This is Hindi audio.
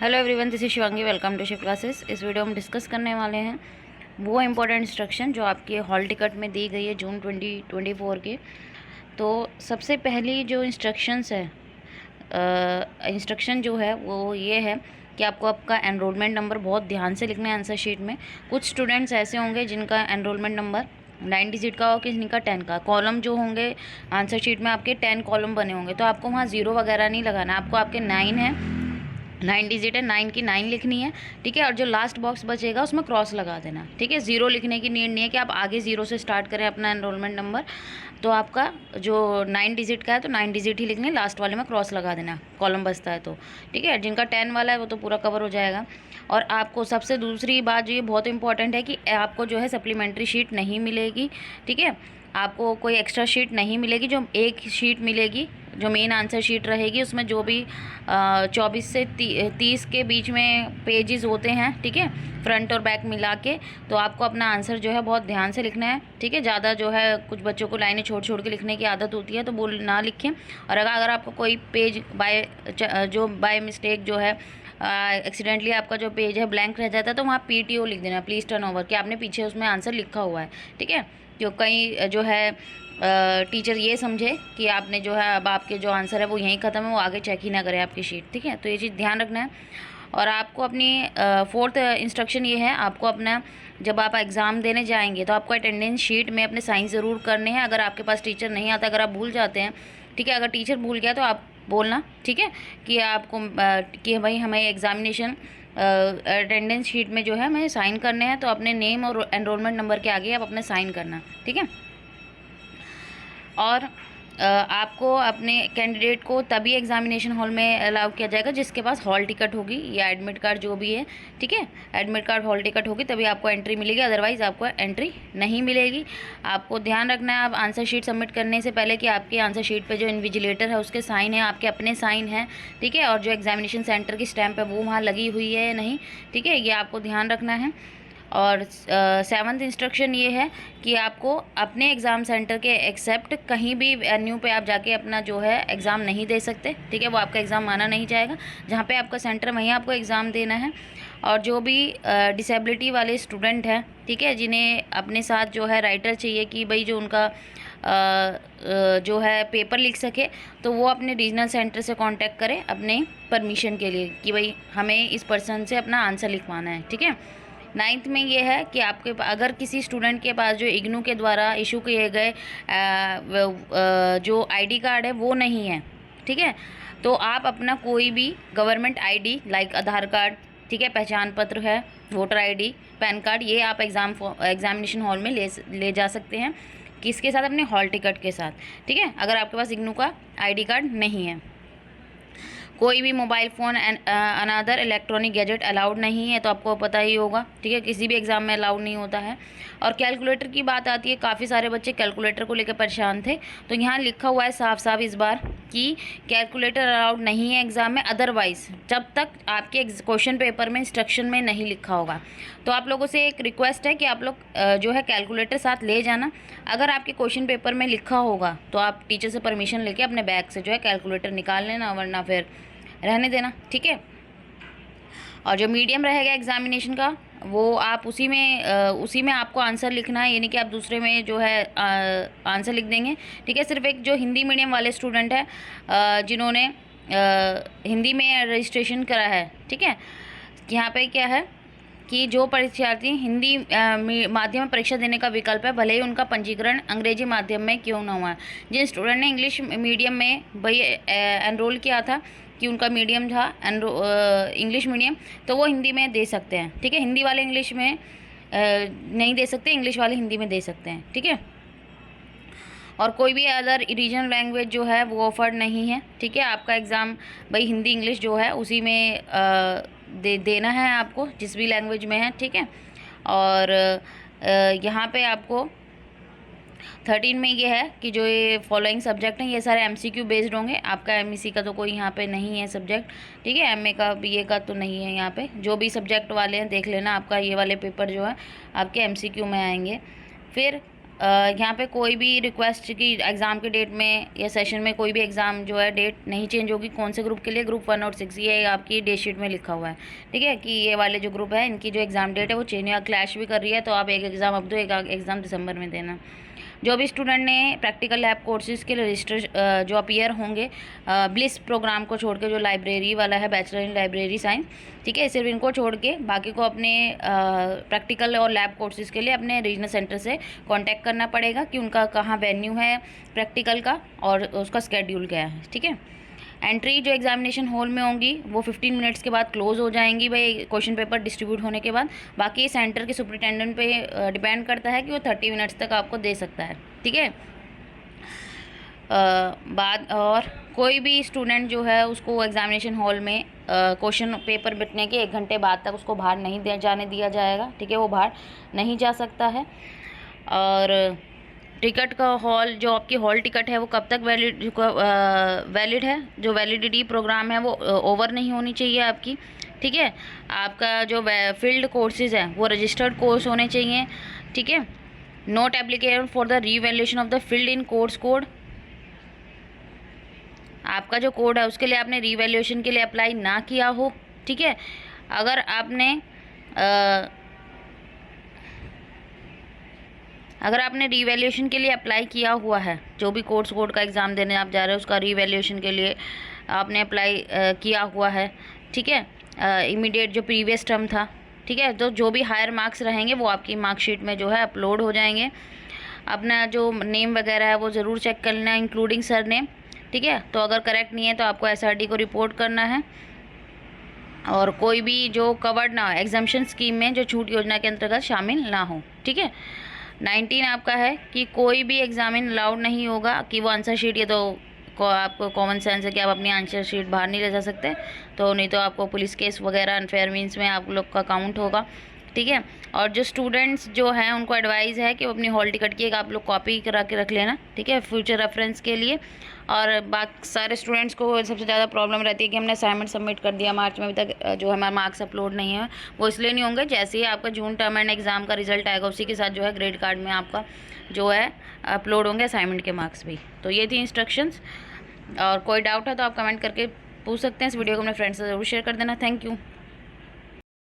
Hello everyone, this is Shivangi. Welcome to Shiv classes. इस वीडियो में हम डिस्कस करने वाले हैं वो इम्पोर्टेंट इंस्ट्रक्शन जो आपके हॉल टिकट में दी गई है जून 2024 के। तो सबसे पहली जो इंस्ट्रक्शंस है इंस्ट्रक्शन जो है वो ये है कि आपको आपका एनरोलमेंट नंबर बहुत ध्यान से लिखना है आंसर शीट में। कुछ स्टूडेंट्स ऐसे होंगे जिनका एनरोलमेंट नंबर 9 डिजिट का हो, किसी का 10 का। कॉलम जो होंगे आंसर शीट में आपके 10 कॉलम बने होंगे, तो आपको वहाँ ज़ीरो वगैरह नहीं लगाना। आपको आपके 9 है, 9 डिजिट है, 9 की 9 लिखनी है, ठीक है। और जो लास्ट बॉक्स बचेगा उसमें क्रॉस लगा देना, ठीक है। ज़ीरो लिखने की नीड नहीं है कि आप आगे ज़ीरो से स्टार्ट करें अपना एनरोलमेंट नंबर। तो आपका जो 9 डिजिट का है तो 9 डिजिट ही लिखनी है, लास्ट वाले में क्रॉस लगा देना कॉलम बचता है तो, ठीक है। जिनका 10 वाला है वो तो पूरा कवर हो जाएगा। और आपको सबसे दूसरी बात जो ये बहुत इंपॉर्टेंट है कि आपको जो है सप्लीमेंट्री शीट नहीं मिलेगी, ठीक है। आपको कोई एक्स्ट्रा शीट नहीं मिलेगी। जो एक शीट मिलेगी जो मेन आंसर शीट रहेगी, उसमें जो भी 24 से 30 के बीच में पेजेस होते हैं, ठीक है, फ्रंट और बैक मिला के। तो आपको अपना आंसर जो है बहुत ध्यान से लिखना है, ठीक है। ज़्यादा जो है कुछ बच्चों को लाइनें छोड़ छोड़ के लिखने की आदत होती है, तो वो ना लिखें। और अगर आपको कोई पेज बाय मिस्टेक जो है एक्सीडेंटली आपका जो पेज है ब्लैंक रह जाता है, तो वहाँ PTO लिख देना, प्लीज़ टर्न ओवर, कि आपने पीछे उसमें आंसर लिखा हुआ है, ठीक है। क्यों कहीं जो है टीचर ये समझे कि आपने जो है अब आपके जो आंसर है वो यहीं ख़त्म है, वो आगे चेक ही ना करे आपकी शीट, ठीक है। तो ये चीज़ ध्यान रखना है। और आपको अपनी फोर्थ इंस्ट्रक्शन ये है, आपको अपना जब आप एग्ज़ाम देने जाएंगे तो आपको अटेंडेंस शीट में अपने साइन ज़रूर करने हैं। अगर आपके पास टीचर नहीं आता, अगर आप भूल जाते हैं, ठीक है, अगर टीचर भूल गया तो आप बोलना, ठीक है, कि आपको कि भाई हमें एग्ज़ामिनेशन अटेंडेंस शीट में जो है हमें साइन करने हैं, तो अपने नेम और एनरोलमेंट नंबर के आगे आप अपने साइन करना, ठीक है। और आपको अपने कैंडिडेट को तभी एग्जामिनेशन हॉल में अलाउ किया जाएगा जिसके पास हॉल टिकट होगी या एडमिट कार्ड जो भी है, ठीक है। एडमिट कार्ड हॉल टिकट होगी तभी आपको एंट्री मिलेगी, अदरवाइज़ आपको एंट्री नहीं मिलेगी। आपको ध्यान रखना है आप आंसर शीट सबमिट करने से पहले कि आपके आंसर शीट पे जो इन्विजिलेटर है उसके साइन है, आपके अपने साइन हैं, ठीक है। और जो एग्जामिनेशन सेंटर की स्टैंप है वो वहाँ लगी हुई है या नहीं, ठीक है, ये आपको ध्यान रखना है। और 7th इंस्ट्रक्शन ये है कि आपको अपने एग्ज़ाम सेंटर के एक्सेप्ट कहीं भी वेन्यू पे आप जाके अपना जो है एग्ज़ाम नहीं दे सकते, ठीक है। वो आपका एग्ज़ाम माना नहीं जाएगा। जहाँ पे आपका सेंटर वहीं आपको एग्ज़ाम देना है। और जो भी डिसेबिलिटी वाले स्टूडेंट हैं, ठीक है, जिन्हें अपने साथ जो है राइटर चाहिए कि भाई जो उनका जो है पेपर लिख सके, तो वो अपने रीजनल सेंटर से कांटेक्ट करें अपने परमिशन के लिए कि भाई हमें इस पर्सन से अपना आंसर लिखवाना है, ठीक है। 9th में ये है कि आपके अगर किसी स्टूडेंट के पास जो इग्नू के द्वारा इशू किए गए जो ID कार्ड है वो नहीं है, ठीक है, तो आप अपना कोई भी गवर्नमेंट ID लाइक आधार कार्ड, ठीक है, पहचान पत्र है, वोटर ID, पैन कार्ड, ये आप एग्जामिनेशन हॉल में ले जा सकते हैं। किसके साथ? अपने हॉल टिकट के साथ, ठीक है, अगर आपके पास इग्नू का ID कार्ड नहीं है। कोई भी mobile phone and another electronic gadget allowed नहीं है, तो आपको पता ही होगा, ठीक है, किसी भी एग्ज़ाम में अलाउड नहीं होता है। और कैलकुलेटर की बात आती है, काफ़ी सारे बच्चे कैलकुलेटर को लेकर परेशान थे, तो यहाँ लिखा हुआ है साफ साफ इस बार कि कैलकुलेटर अलाउड नहीं है एग्ज़ाम में, अदरवाइज़ जब तक आपके क्वेश्चन पेपर में इंस्ट्रक्शन में नहीं लिखा होगा। तो आप लोगों से एक रिक्वेस्ट है कि आप लोग जो है कैलकुलेटर साथ ले जाना। अगर आपके क्वेश्चन पेपर में लिखा होगा तो आप टीचर से परमिशन लेके अपने बैग से जो है कैलकुलेटर निकाल लेना, वरना फिर रहने देना, ठीक है। और जो मीडियम रहेगा एग्जामिनेशन का वो आप उसी में आपको आंसर लिखना है, यानी कि आप दूसरे में जो है आंसर लिख देंगे, ठीक है। सिर्फ एक जो हिंदी मीडियम वाले स्टूडेंट है जिन्होंने हिंदी में रजिस्ट्रेशन करा है, ठीक है, यहाँ पे क्या है कि जो परीक्षार्थी हिंदी माध्यम में परीक्षा देने का विकल्प है, भले ही उनका पंजीकरण अंग्रेजी माध्यम में क्यों ना हुआ है। जिन स्टूडेंट ने इंग्लिश मीडियम में भाई एनरोल किया था कि उनका मीडियम था इंग्लिश मीडियम, तो वो हिंदी में दे सकते हैं, ठीक है। हिंदी वाले इंग्लिश में नहीं दे सकते, इंग्लिश वाले हिंदी में दे सकते हैं, ठीक है। और कोई भी अदर रीजनल लैंग्वेज जो है वो ऑफर्ड नहीं है, ठीक है। आपका एग्ज़ाम भाई हिंदी इंग्लिश जो है उसी में देना है आपको, जिस भी लैंग्वेज में है, ठीक है। और यहाँ पे आपको 13 में ये है कि जो ये फॉलोइंग सब्जेक्ट हैं ये सारे MCQ बेस्ड होंगे। आपका MEC का तो कोई यहाँ पे नहीं है सब्जेक्ट, ठीक है। MA का BA का तो नहीं है यहाँ पे। जो भी सब्जेक्ट वाले हैं देख लेना, आपका ये वाले पेपर जो है आपके MCQ में आएंगे। फिर यहाँ पे कोई भी रिक्वेस्ट की एग्ज़ाम के डेट में या सेशन में कोई भी एग्ज़ाम जो है डेट नहीं चेंज होगी। कौन से ग्रुप के लिए? ग्रुप 1 और 6, ये आपकी डे शीट में लिखा हुआ है, ठीक है, कि ये वाले जो ग्रुप है इनकी जो एग्ज़ाम डेट है वो चेंज या क्लैश भी कर रही है, तो आप एक एग्ज़ाम अब दो, एक एग्ज़ाम दिसंबर में देना। जो भी स्टूडेंट ने प्रैक्टिकल लैब कोर्सेज़ के लिए रजिस्टर जो अपीयर होंगे ब्लिस प्रोग्राम को छोड़ के, जो लाइब्रेरी वाला है, बैचलर इन लाइब्रेरी साइंस, ठीक है, सिर्फ इनको छोड़ के बाकी को अपने प्रैक्टिकल और लैब कोर्सेज़ के लिए अपने रीजनल सेंटर से कांटेक्ट करना पड़ेगा कि उनका कहाँ वेन्यू है प्रैक्टिकल का और उसका स्केड्यूल क्या है, ठीक है। एंट्री जो एग्जामिनेशन हॉल में होंगी वो 15 मिनट्स के बाद क्लोज़ हो जाएंगी भाई, क्वेश्चन पेपर डिस्ट्रीब्यूट होने के बाद। बाकी सेंटर के सुपरिटेंडेंट पे डिपेंड करता है कि वो 30 मिनट्स तक आपको दे सकता है, ठीक है। बाद और कोई भी स्टूडेंट जो है उसको एग्जामिनेशन हॉल में क्वेश्चन पेपर बिटने के 1 घंटे बाद तक उसको बाहर नहीं जाने दिया जाएगा, ठीक है, वो बाहर नहीं जा सकता है। और टिकट का हॉल, जो आपकी हॉल टिकट है वो कब तक वैलिड है? जो वैलिडिटी प्रोग्राम है वो ओवर नहीं होनी चाहिए आपकी, ठीक है। आपका जो फील्ड कोर्सेज़ है वो रजिस्टर्ड कोर्स होने चाहिए, ठीक है। Note applicable for the revaluation of the field in course code. आपका जो कोड है उसके लिए आपने रीवैल्यूएशन के लिए अप्लाई ना किया हो, ठीक है। अगर आपने रीवैल्यूएशन के लिए अप्लाई किया हुआ है, जो भी कोर्स कोड का एग्ज़ाम देने आप जा रहे हो उसका रीवैल्यूएशन के लिए आपने अप्लाई किया हुआ है, ठीक है, इमीडिएट जो प्रीवियस टर्म था, ठीक है, तो जो भी हायर मार्क्स रहेंगे वो आपकी मार्कशीट में जो है अपलोड हो जाएंगे। अपना जो नेम वगैरह है वो ज़रूर चेक कर लेना, इंक्लूडिंग सर नेम, ठीक है। तो अगर करेक्ट नहीं है तो आपको SRD को रिपोर्ट करना है। और कोई भी जो कवर्ड ना एग्जाम्पशन स्कीम में जो छूट योजना के अंतर्गत शामिल ना हो, ठीक है। 19 आपका है कि कोई भी एग्जामिन अलाउड नहीं होगा कि वो आंसर शीट, ये तो आपको कॉमन सेंस है कि आप अपनी आंसर शीट बाहर नहीं ले जा सकते, तो नहीं तो आपको पुलिस केस वगैरह अनफेयर मीन्स में आप लोग का काउंट होगा, ठीक है। और जो स्टूडेंट्स जो हैं उनको एडवाइस है कि वो अपनी हॉल टिकट की एक आप लोग कॉपी करा के रख लेना, ठीक है, फ्यूचर रेफरेंस के लिए। और बाकी सारे स्टूडेंट्स को सबसे ज़्यादा प्रॉब्लम रहती है कि हमने असाइनमेंट सबमिट कर दिया मार्च में, अभी तक जो हमारे मार्क्स अपलोड नहीं है, वो इसलिए नहीं होंगे, जैसे ही आपका जून टर्म एंड एग्ज़ाम का रिजल्ट आएगा उसी के साथ जो है ग्रेड कार्ड में आपका जो है अपलोड होंगे असाइनमेंट के मार्क्स भी। तो ये थी इंस्ट्रक्शंस, और कोई डाउट है तो आप कमेंट करके पूछ सकते हैं। इस वीडियो को अपने फ्रेंड्स से ज़रूर शेयर कर देना। Thank you.